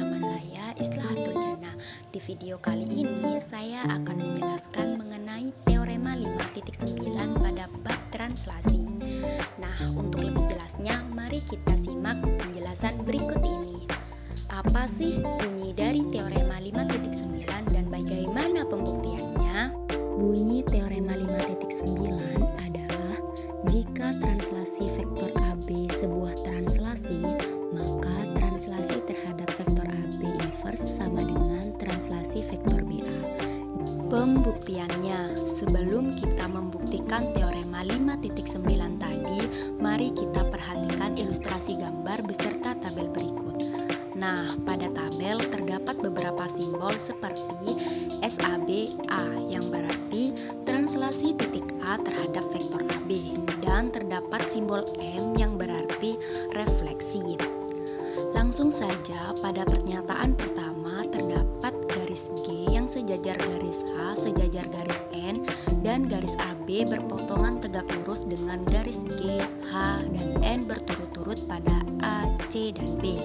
bersama saya Islahatul Jannah. Di video kali ini saya akan menjelaskan mengenai teorema 5.9 pada bab translasi. Nah, untuk lebih jelasnya mari kita simak penjelasan berikut ini. Apa sih bunyi dari teorema 5.9 dan bagaimana pembuktiannya? Bunyi teorema 5.9 adalah jika translasi vektor AB sebuah translasi, maka translasi terhadap vektor AB inverse sama dengan translasi vektor BA. Pembuktiannya, sebelum kita membuktikan teorema 5.9 tadi, mari kita perhatikan ilustrasi gambar beserta tabel berikut. Nah, pada tabel terdapat beberapa simbol seperti SABA yang berarti translasi titik A terhadap vektor AB, dan terdapat simbol M yang berarti refleksi. Langsung saja pada pernyataan pertama terdapat garis G yang sejajar garis H, sejajar garis N, dan garis AB berpotongan tegak lurus dengan garis G, H, dan N berturut-turut pada A, C, dan B.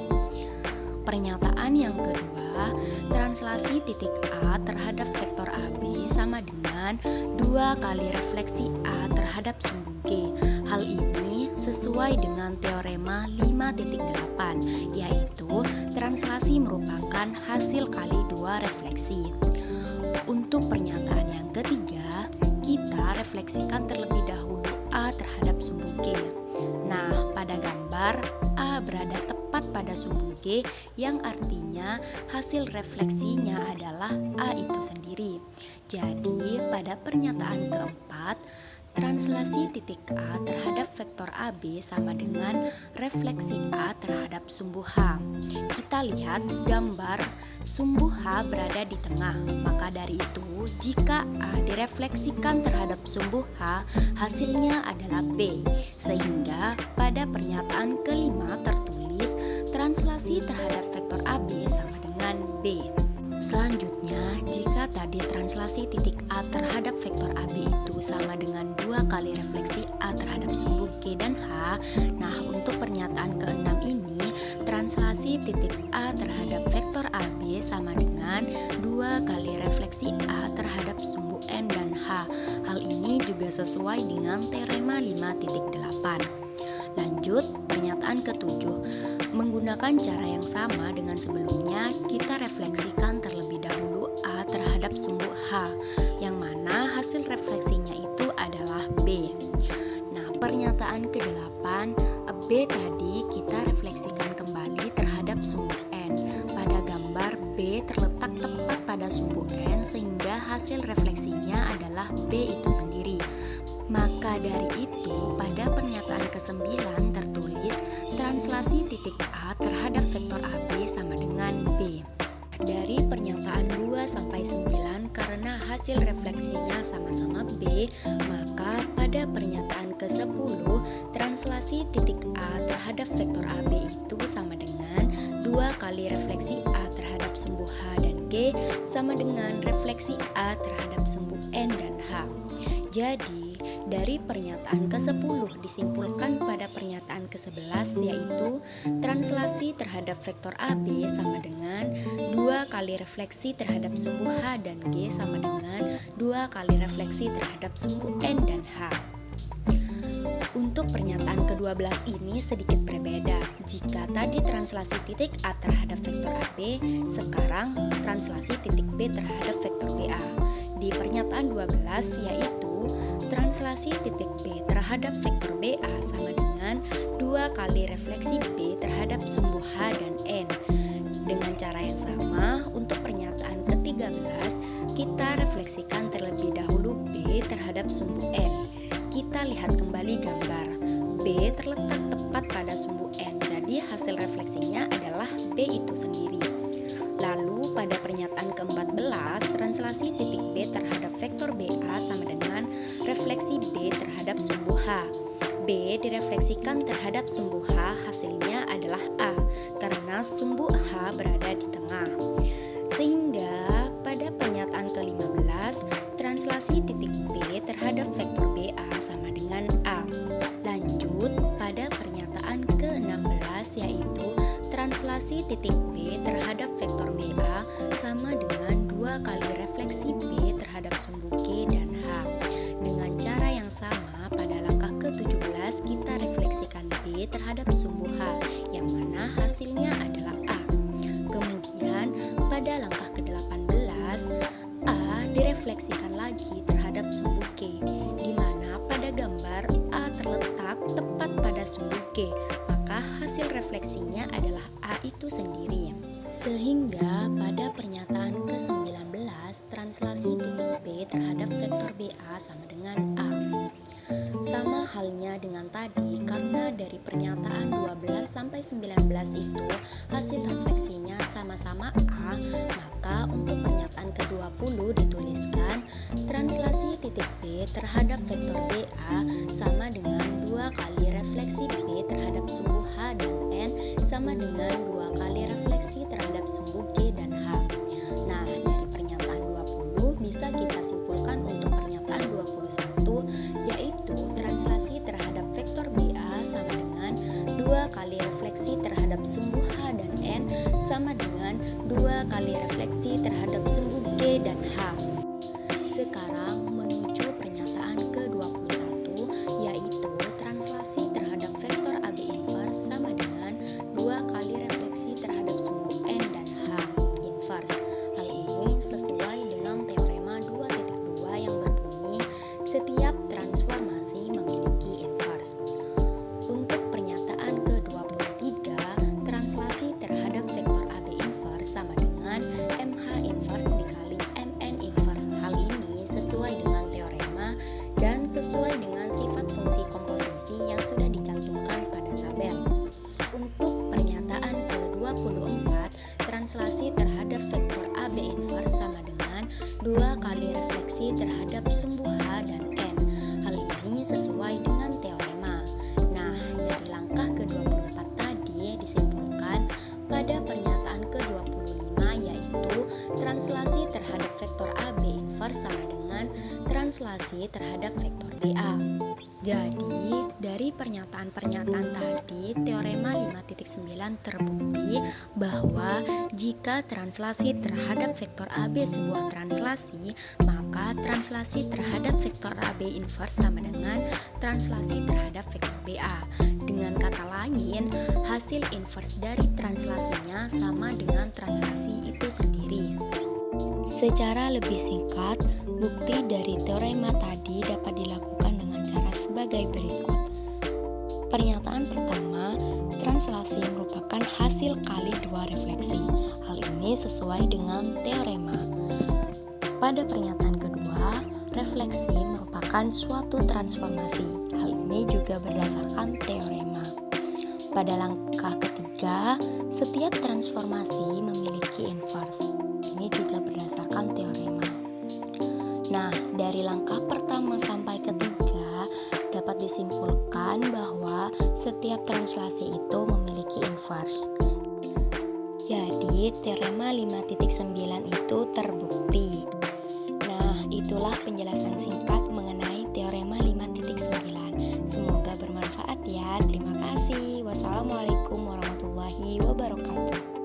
Pernyataan yang kedua, translasi titik A terhadap vektor AB sama dengan 2 kali refleksi A terhadap sumbu G. Hal ini sesuai dengan teorema 5.8, yaitu translasi merupakan hasil kali 2 refleksi. Untuk pernyataan yang ketiga, kita refleksikan terlebih dahulu A terhadap sumbu G. Nah, pada gambar A berada tepat pada sumbu G, yang artinya hasil refleksinya adalah A itu sendiri. Jadi, pada pernyataan keempat, translasi titik A terhadap vektor AB sama dengan refleksi A terhadap sumbu H. Kita lihat gambar sumbu H berada di tengah, maka dari itu jika A direfleksikan terhadap sumbu H, hasilnya adalah B. Sehingga pada pernyataan kelima tertulis translasi terhadap vektor AB sama dengan B. Selanjutnya, jika tadi translasi titik A terhadap vektor AB itu sama dengan 2 kali refleksi A terhadap sumbu G dan H, nah untuk pernyataan keenam ini, translasi titik A terhadap vektor AB sama dengan 2 kali refleksi A terhadap sumbu N dan H. Hal ini juga sesuai dengan teorema 5.8. Lanjut, pernyataan ketujuh. Menggunakan cara yang sama dengan sebelumnya, kita refleksikan terlebih dahulu A terhadap sumbu H, yang mana hasil refleksinya itu adalah B. Nah, pernyataan ke-8, B tadi kita refleksikan kembali terhadap sumbu N. Pada gambar B terletak tepat pada sumbu N, sehingga hasil refleksinya adalah B itu sendiri. Maka dari itu, pada pernyataan ke-9 tertulis translasi titik A terhadap vektor AB sama dengan B. Dari pernyataan 2-9 karena hasil refleksinya sama-sama B, maka pada pernyataan ke-10 translasi titik A terhadap vektor AB itu sama dengan 2 kali refleksi A terhadap sumbu H dan G sama dengan refleksi A terhadap sumbu N dan H. Jadi, dari pernyataan ke-10 disimpulkan pada pernyataan ke-11, yaitu translasi terhadap vektor AB sama dengan 2 kali refleksi terhadap sumbu H dan G sama dengan 2 kali refleksi terhadap sumbu N dan H. Untuk pernyataan ke-12 ini sedikit berbeda. Jika tadi translasi titik A terhadap vektor AB, sekarang translasi titik B terhadap vektor BA. Di pernyataan 12 yaitu translasi titik B terhadap vektor BA sama dengan 2 kali refleksi B terhadap sumbu H dan N. Dengan cara yang sama, untuk pernyataan ke-13, kita refleksikan terlebih dahulu B terhadap sumbu N. Kita lihat kembali gambar. B terletak tepat pada sumbu N, jadi hasil refleksinya adalah B itu sendiri. Lalu pada pernyataan ke-14, translasi titik B terhadap vektor BA sama dengan refleksi B terhadap sumbu H. B direfleksikan terhadap sumbu H, hasilnya adalah A, karena sumbu H berada di tengah. Sehingga pada pernyataan ke-15, translasi titik B terhadap vektor BA sama dengan A. Lanjut pada pernyataan ke-16, yaitu translasi titik B terhadap sama dengan 2 kali refleksi B terhadap sumbu G dan H. Dengan cara yang sama, pada langkah ke-17 kita refleksikan B terhadap sumbu H, yang mana hasilnya adalah A. Kemudian pada langkah ke-18, A direfleksikan lagi terhadap sumbu G, di mana pada gambar A terletak tepat pada sumbu G, maka hasil refleksinya adalah A itu sendiri. Sehingga pada pernyataan ke-19, translasi titik B terhadap vektor BA sama dengan A. Sama halnya dengan tadi, karena dari pernyataan 12 sampai 19 itu hasil refleksinya sama-sama A, maka untuk pernyataan ke-20 dituliskan translasi titik B terhadap vektor BA sama dengan 2 kali refleksi B terhadap sumbu H dan N sama dengan 2 kali refleksi terhadap sumbu G dan H. Nah, dari pernyataan 20 bisa kita simpulkan untuk pernyataan 21, yaitu translasi terhadap vektor BA sama dengan 2 kali refleksi terhadap sumbu H dan N sama dengan 2 kali refleksi terhadap sumbu G dan H. Sekarang menuju pernyataan ke-21, yaitu translasi terhadap vektor AB inverse sama dengan 2 kali refleksi terhadap sumbu N dan H inverse. Hal ini sesuai dengan teorema 2.2 yang berbunyi setiap transformasi memiliki inverse. Untuk pernyataan ke-23, translasi terhadap vektor AB inverse sama dengan MH inverse dikali MN inverse. Hal ini sesuai dengan teorema dan sesuai dengan sifat fungsi komposisi yang sudah dicantumkan pada tabel. Untuk pernyataan ke-24, translasi terhadap vektor AB inverse sama dengan 2 kali refleksi terhadap sumbu H dan N. Hal ini sesuai dengan teorema. Nah, dari langkah ke-24 tadi disimpulkan pada pernyataan ke-25, yaitu translasi terhadap vektor AB inverse sama dengan translasi terhadap vektor BA. Jadi, dari pernyataan-pernyataan tadi, teorema 5.9 terbukti bahwa jika translasi terhadap vektor AB sebuah translasi, maka translasi terhadap vektor AB inverse sama dengan translasi terhadap vektor BA. Dengan kata lain, hasil inverse dari translasinya sama dengan translasi itu sendiri. Secara lebih singkat, bukti dari teorema tadi dapat dilakukan dengan cara sebagai berikut. Pernyataan pertama, translasi merupakan hasil kali 2 refleksi. Hal ini sesuai dengan teorema. Pada pernyataan kedua, refleksi merupakan suatu transformasi. Hal ini juga berdasarkan teorema. Pada langkah ketiga, setiap transformasi memiliki inverse. Ini juga berdasarkan teorema. Nah, dari langkah pertama sampai ketiga dapat disimpulkan bahwa setiap translasi itu memiliki inverse. Jadi, teorema 5.9 itu terbukti. Nah, itulah penjelasan singkat mengenai teorema 5.9. Semoga bermanfaat ya. Terima kasih. Wassalamualaikum warahmatullahi wabarakatuh.